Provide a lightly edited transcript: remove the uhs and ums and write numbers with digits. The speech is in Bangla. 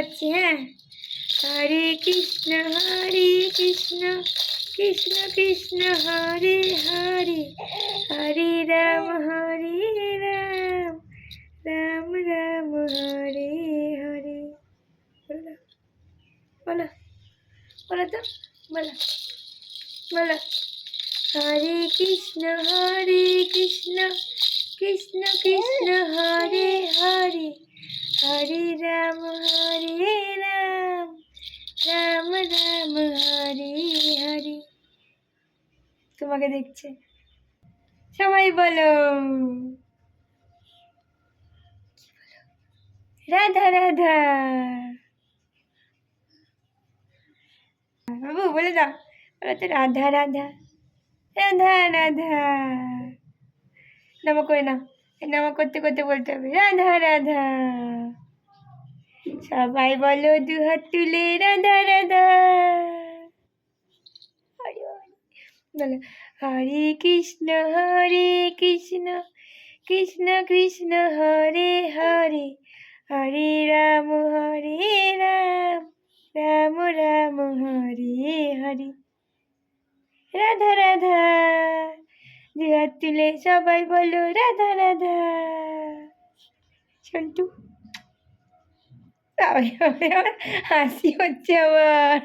করছি। হ্যাঁ, হরে কৃষ্ণ কৃষ্ণ কৃষ্ণ হরে হরে, হরে রাম রাম রাম হরে হরে। বলো বলো তো, বলো বলো। হরে কৃষ্ণ কৃষ্ণ কৃষ্ণ হরে হরে, হরে রাম রাম রাম রাম হরে হরে। তোমাকে দেখছে সবাই, বলো রাধা রাধা। বাবু বলে দাও, বলো তো রাধা রাধা রাধা রাধা। নামা করে নাও, নামা করতে করতে বলতে হবে রাধা রাধা। সবাই বলো দুহাত তুলে রাধা রাধা। বলো হরে কৃষ্ণ কৃষ্ণ কৃষ্ণ হরে হরে, হরে রাম রাম রাম হরে হরে। রাধা রাধা। দুহাত তুলে সবাই বলো রাধা রাধা। সন্টু হাসি হচ্ছে আমার।